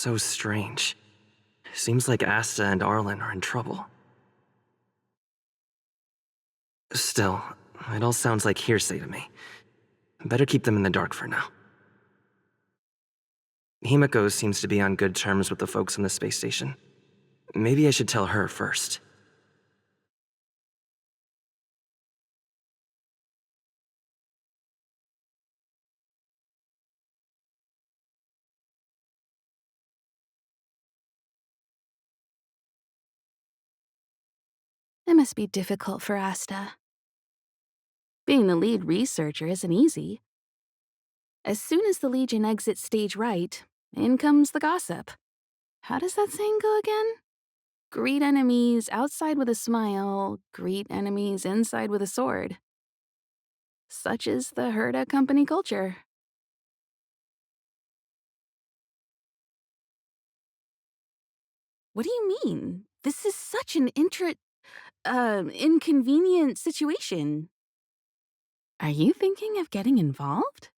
so strange. Seems like Asta and Arlen are in trouble. Still, it all sounds like hearsay to me. Better keep them in the dark for now. Himiko seems to be on good terms with the folks on the space station. Maybe I should tell her first. It must be difficult for Asta. Being the lead researcher isn't easy. As soon as the Legion exits stage right, in comes the gossip. How does that saying go again? Greet enemies outside with a smile, greet enemies inside with a sword. Such is the Herda company culture. What do you mean? This is such an inconvenient situation. Are you thinking of getting involved?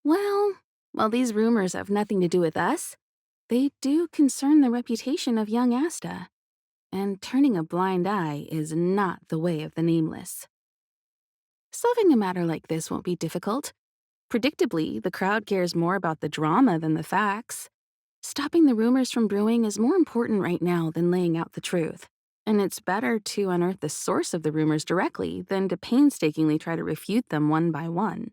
Well, while these rumors have nothing to do with us, they do concern the reputation of young Asta, and turning a blind eye is not the way of the nameless. Solving a matter like this won't be difficult. Predictably, the crowd cares more about the drama than the facts. Stopping the rumors from brewing is more important right now than laying out the truth. And it's better to unearth the source of the rumors directly than to painstakingly try to refute them one by one.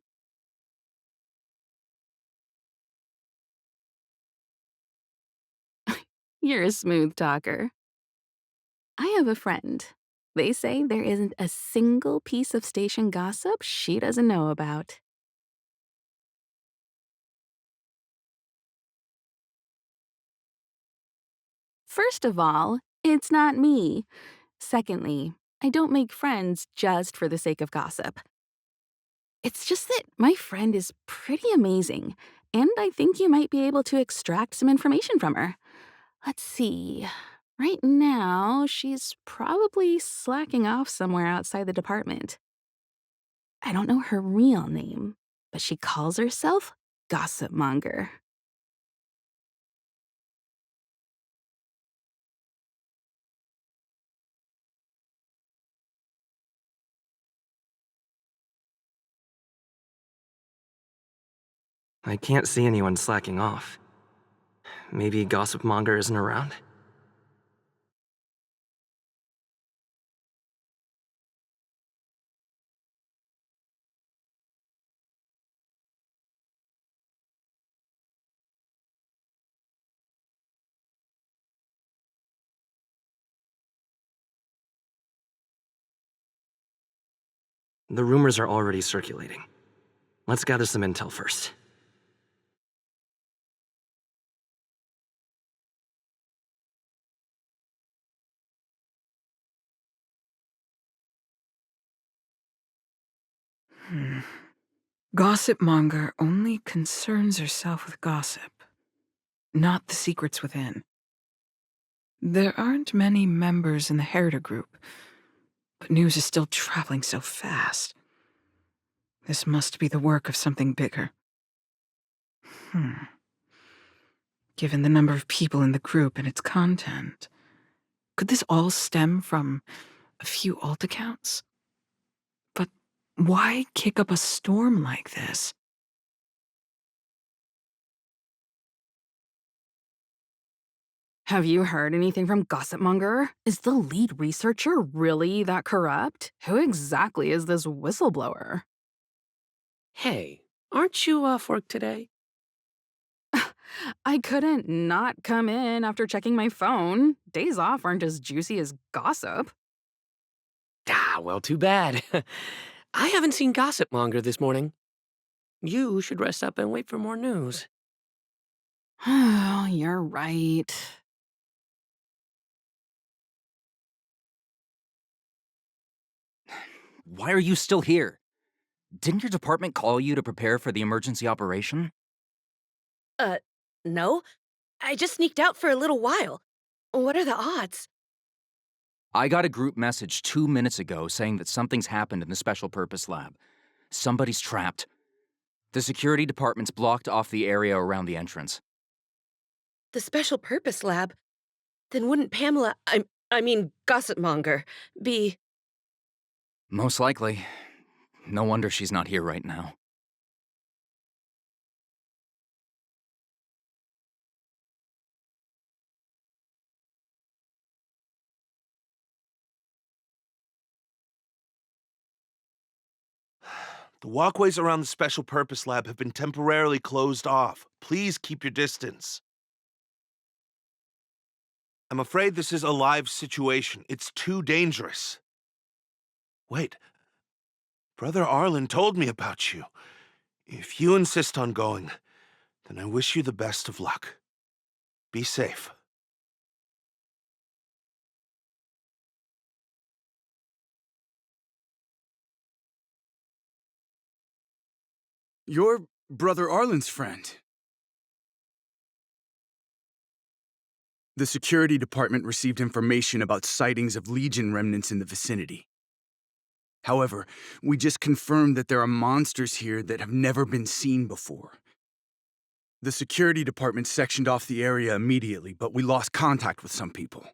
You're a smooth talker. I have a friend. They say there isn't a single piece of station gossip she doesn't know about. First of all, it's not me. Secondly, I don't make friends just for the sake of gossip. It's just that my friend is pretty amazing, and I think you might be able to extract some information from her. Let's see. Right now, she's probably slacking off somewhere outside the department. I don't know her real name, but she calls herself Gossip Monger. I can't see anyone slacking off. Maybe Gossip Monger isn't around? The rumors are already circulating. Let's gather some intel first. Hmm. Gossip monger only concerns herself with gossip, not the secrets within. There aren't many members in the Herder group, but news is still traveling so fast. This must be the work of something bigger. Hmm. Given the number of people in the group and its content, could this all stem from a few alt accounts? But why kick up a storm like this? Have you heard anything from Gossip Monger? Is the lead researcher really that corrupt? Who exactly is this whistleblower? Hey, aren't you off work today? I couldn't not come in after checking my phone. Days off aren't as juicy as gossip. Ah, well, too bad. I haven't seen Gossip Monger this morning. You should rest up and wait for more news. Oh, you're right. Why are you still here? Didn't your department call you to prepare for the emergency operation? Uh, no. I just sneaked out for a little while. What are the odds? I got a group message 2 minutes ago saying that something's happened in the special purpose lab. Somebody's trapped. The security department's blocked off the area around the entrance. The special purpose lab? Then wouldn't Pamela, I mean, Gossip Monger, be... Most likely. No wonder she's not here right now. The walkways around the Special Purpose Lab have been temporarily closed off. Please keep your distance. I'm afraid this is a live situation. It's too dangerous. Wait. Brother Arlen told me about you. If you insist on going, then I wish you the best of luck. Be safe. You're Brother Arlen's friend. The security department received information about sightings of Legion remnants in the vicinity. However, we just confirmed that there are monsters here that have never been seen before. The security department sectioned off the area immediately, but we lost contact with some people.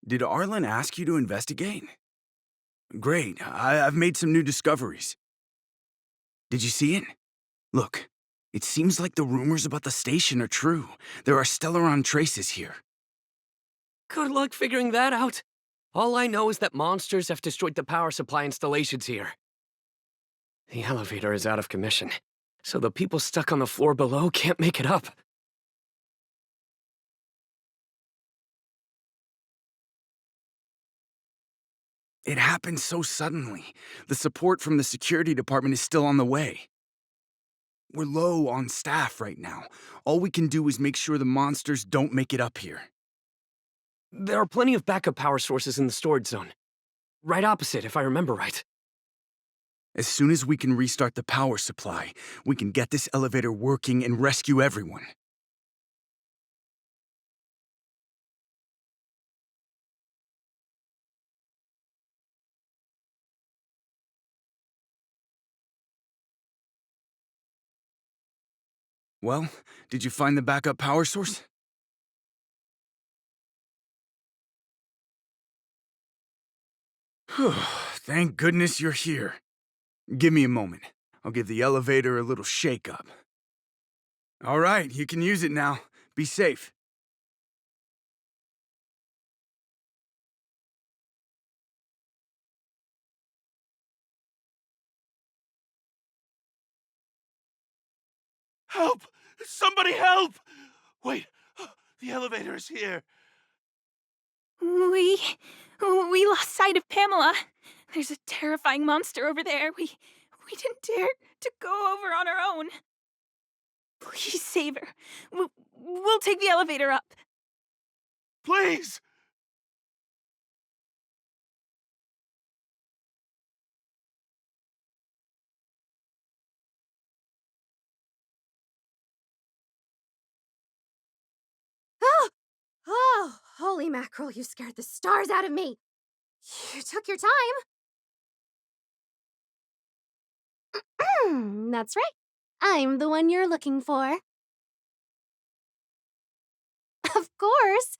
Did Arlen ask you to investigate? Great, I've made some new discoveries. Did you see it? Look, it seems like the rumors about the station are true. There are Stellaron traces here. Good luck figuring that out. All I know is that monsters have destroyed the power supply installations here. The elevator is out of commission, so the people stuck on the floor below can't make it up. It happened so suddenly. The support from the security department is still on the way. We're low on staff right now. All we can do is make sure the monsters don't make it up here. There are plenty of backup power sources in the storage zone. Right opposite, if I remember right. As soon as we can restart the power supply, we can get this elevator working and rescue everyone. Well, did you find the backup power source? Thank goodness you're here. Give me a moment. I'll give the elevator a little shake-up. All right, you can use it now. Be safe. Help! Somebody help! Wait, the elevator is here. We lost sight of Pamela. There's a terrifying monster over there. We didn't dare to go over on our own. Please save her. We'll take the elevator up. Please! Oh, holy mackerel, you scared the stars out of me. You took your time. That's right. I'm the one you're looking for. Of course.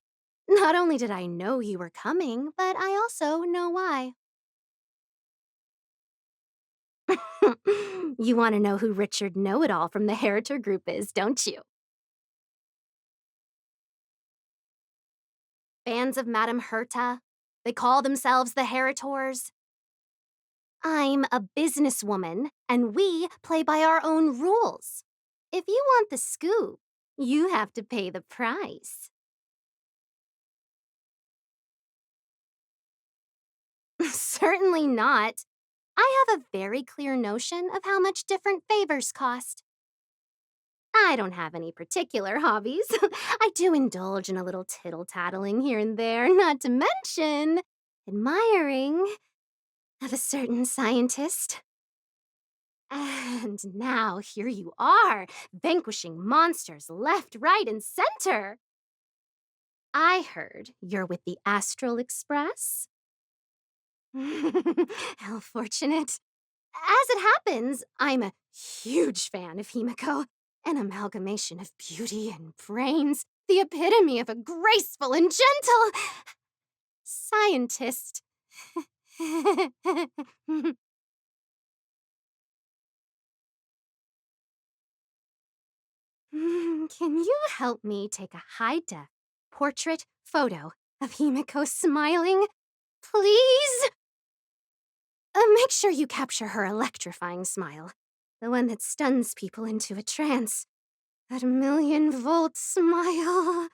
Not only did I know you were coming, but I also know why. You want to know who Richard Know-It-All from the Heritor Group is, don't you? Fans of Madame Herta. They call themselves the Heritors. I'm a businesswoman, and we play by our own rules. If you want the scoop, you have to pay the price. Certainly not. I have a very clear notion of how much different favors cost. I don't have any particular hobbies. I do indulge in a little tittle-tattling here and there, not to mention admiring of a certain scientist. And now here you are, vanquishing monsters left, right, and center. I heard you're with the Astral Express. How fortunate. As it happens, I'm a Huge fan of Himiko. An amalgamation of beauty and brains. The epitome of a graceful and gentle scientist. Can you help me take a high-def portrait photo of Himiko smiling? Please? Make sure you capture her electrifying smile. The one that stuns people into a trance. That million-volt smile.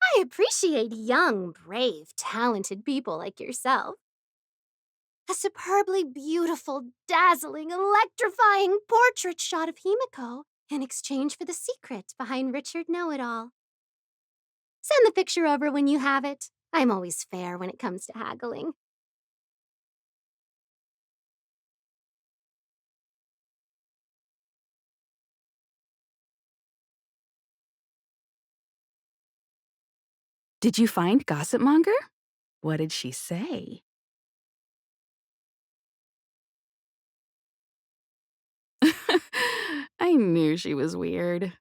I appreciate young, brave, talented people like yourself. A superbly beautiful, dazzling, electrifying portrait shot of Himiko in exchange for the secret behind Richard Know-It-All. Send the picture over when you have it. I'm always fair when it comes to haggling. Did you find Gossip Monger? What did she say? I knew she was weird.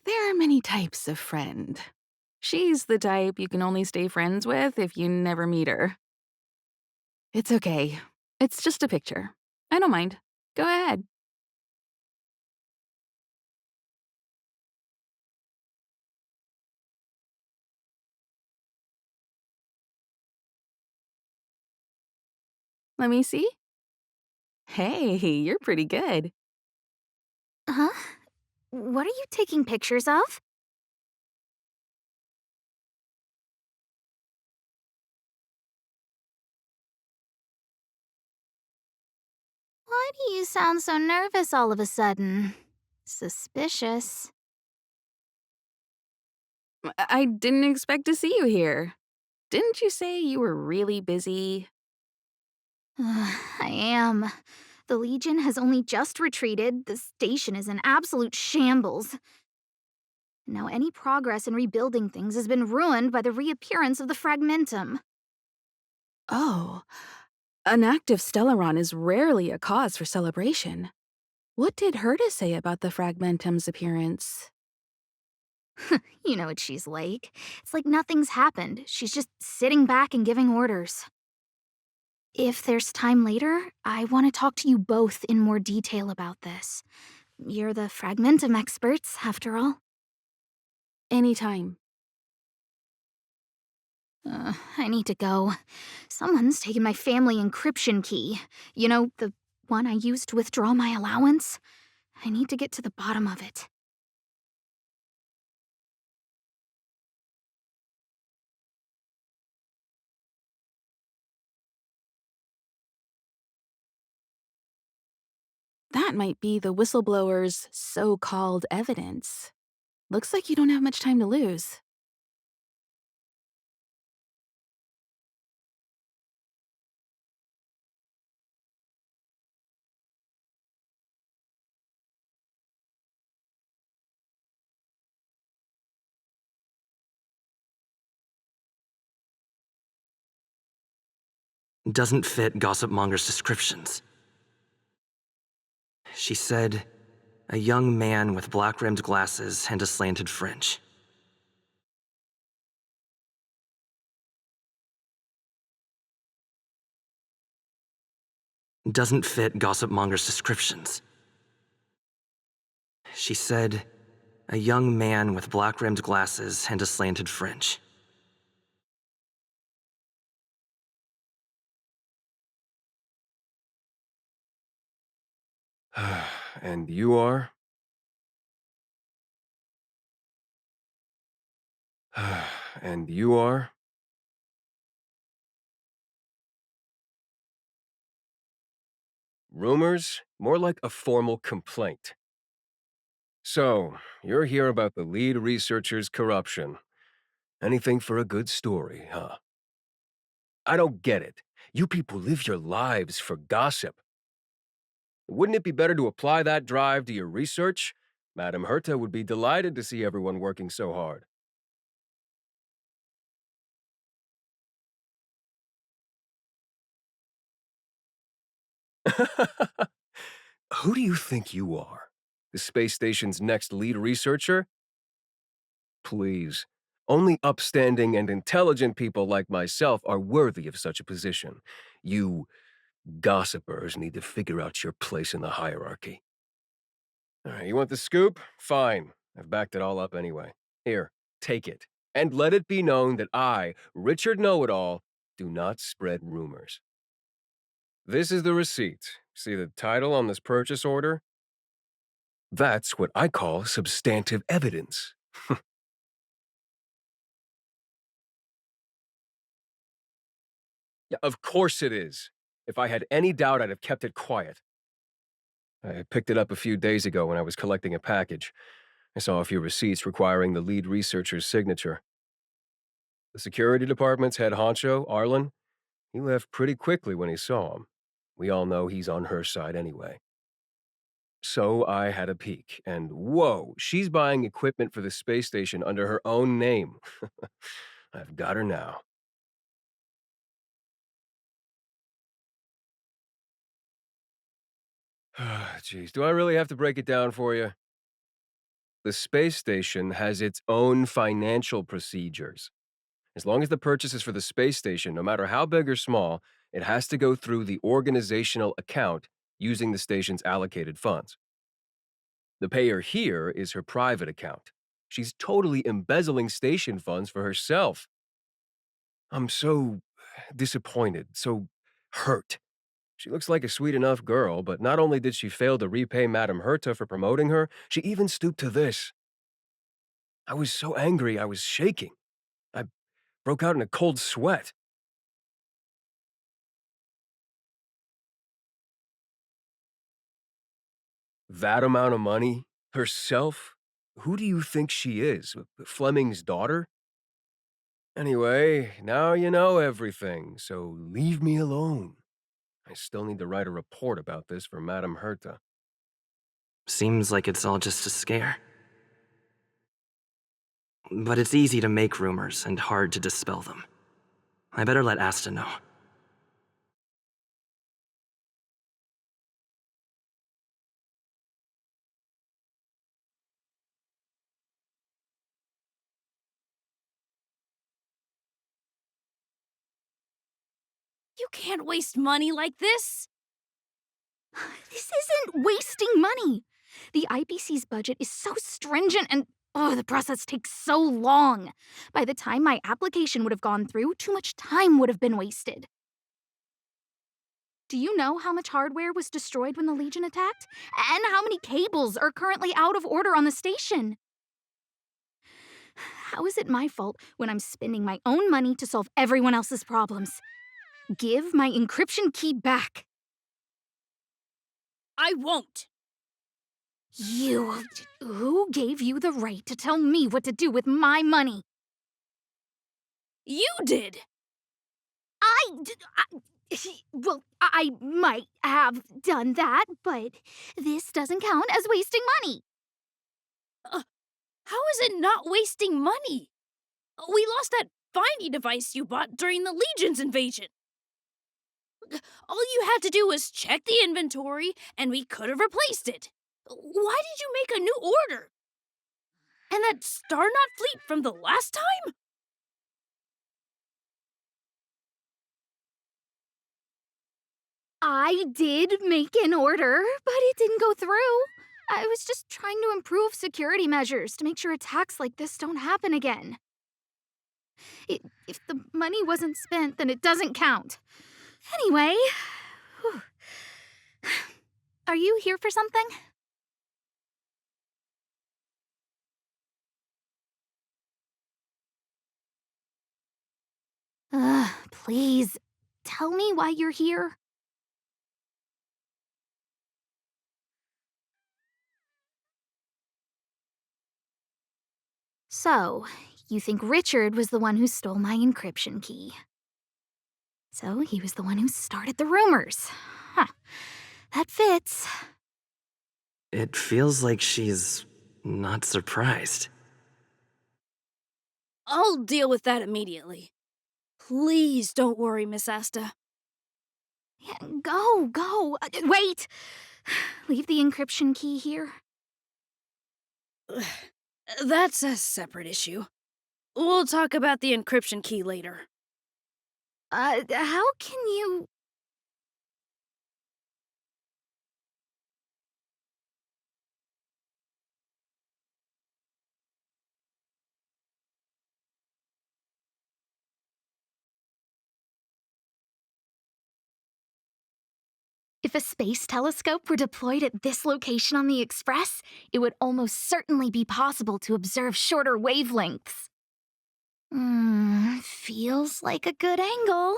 There are many types of friend. She's the type you can only stay friends with if you never meet her. It's okay. It's just a picture. I don't mind. Go ahead. Let me see. Hey, you're pretty good. Huh? What are you taking pictures of? Why do you sound so nervous all of a sudden? Suspicious. I didn't expect to see you here. Didn't you say you were really busy? I am. The Legion has only just retreated. The station is in absolute shambles. Now any progress in rebuilding things has been ruined by the reappearance of the Fragmentum. Oh, an active Stellaron is rarely a cause for celebration. What did Herta say about the Fragmentum's appearance? You know what she's like. It's like nothing's happened. She's just sitting back and giving orders. If there's time later, I want to talk to you both in more detail about this. You're the Fragmentum experts, after all. Anytime. I need to go. Someone's taken my family encryption key. You know, the one I used to withdraw my allowance? I need to get to the bottom of it. That might be the whistleblower's so-called evidence. Looks like you don't have much time to lose. Doesn't fit Gossip Monger's descriptions. She said, a young man with black-rimmed glasses and a slanted fringe. Doesn't fit Gossip Monger's descriptions. She said, a young man with black-rimmed glasses and a slanted fringe. And you are? And you are? Rumors? More like a formal complaint. So, you're here about the lead researcher's corruption. Anything for a good story, huh? I don't get it. You people live your lives for gossip. Wouldn't it be better to apply that drive to your research? Madame Herta would be delighted to see everyone working so hard. Who do you think you are? The space station's next lead researcher? Please. Only upstanding and intelligent people like myself are worthy of such a position. You gossipers need to figure out your place in the hierarchy. All right, you want the scoop? Fine. I've backed it all up anyway. Here, take it. And let it be known that I, Richard Know-It-All, do not spread rumors. This is the receipt. See the title on this purchase order? That's what I call substantive evidence. Yeah, of course it is. If I had any doubt, I'd have kept it quiet. I picked it up a few days ago when I was collecting a package. I saw a few receipts requiring the lead researcher's signature. The security department's head honcho, Arlen, he left pretty quickly when he saw him. We all know he's on her side anyway. So I had a peek, and whoa, she's buying equipment for the space station under her own name. I've got her now. Jeez, do I really have to break it down for you? The space station has its own financial procedures. As long as the purchase is for the space station, no matter how big or small, it has to go through the organizational account using the station's allocated funds. The payer here is her private account. She's totally embezzling station funds for herself. I'm so disappointed, so hurt. She looks like a sweet enough girl, but not only did she fail to repay Madame Herta for promoting her, she even stooped to this. I was so angry I was shaking. I broke out in a cold sweat. That amount of money? Herself? Who do you think she is? Fleming's daughter? Anyway, now you know everything, so leave me alone. I still need to write a report about this for Madame Herta. Seems like it's all just a scare. But it's easy to make rumors and hard to dispel them. I better let Asta know. You can't waste money like this. This isn't wasting money. The IPC's budget is so stringent and the process takes so long. By the time my application would have gone through, too much time would have been wasted. Do you know how much hardware was destroyed when the Legion attacked? And how many cables are currently out of order on the station? How is it my fault when I'm spending my own money to solve everyone else's problems? Give my encryption key back. I won't. Who gave you the right to tell me what to do with my money? You did. Well, I might have done that, but this doesn't count as wasting money. How is it not wasting money? We lost that finding device you bought during the Legion's invasion. All you had to do was check the inventory, and we could have replaced it. Why did you make a new order? And that Starnaut fleet from the last time? I did make an order, but it didn't go through. I was just trying to improve security measures to make sure attacks like this don't happen again. If the money wasn't spent, then it doesn't count. Anyway, are you here for something? Please, tell me why you're here. So, you think Richard was the one who stole my encryption key. So, he was the one who started the rumors. Huh. That fits. It feels like she's not surprised. I'll deal with that immediately. Please don't worry, Miss Asta. Yeah, go. Wait! Leave the encryption key here. That's a separate issue. We'll talk about the encryption key later. How can you... If a space telescope were deployed at this location on the Express, it would almost certainly be possible to observe shorter wavelengths. Feels like a good angle.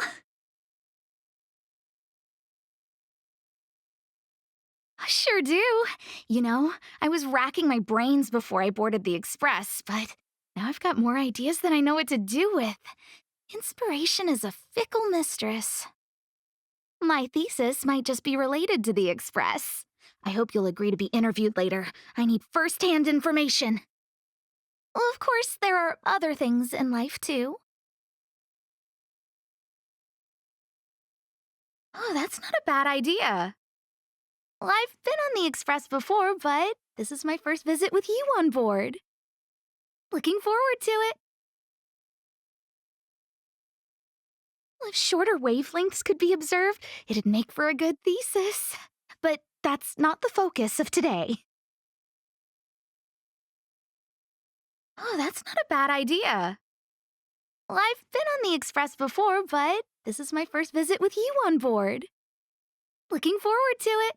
I sure do. You know, I was racking my brains before I boarded the Express, but now I've got more ideas than I know what to do with. Inspiration is a fickle mistress. My thesis might just be related to the Express. I hope you'll agree to be interviewed later. I need first-hand information. Well, of course, there are other things in life, too. Oh, that's not a bad idea. Well, I've been on the Express before, but this is my first visit with you on board. Looking forward to it. If shorter wavelengths could be observed, it'd make for a good thesis. But that's not the focus of today. Oh, that's not a bad idea. Well, I've been on the Express before, but this is my first visit with you on board. Looking forward to it.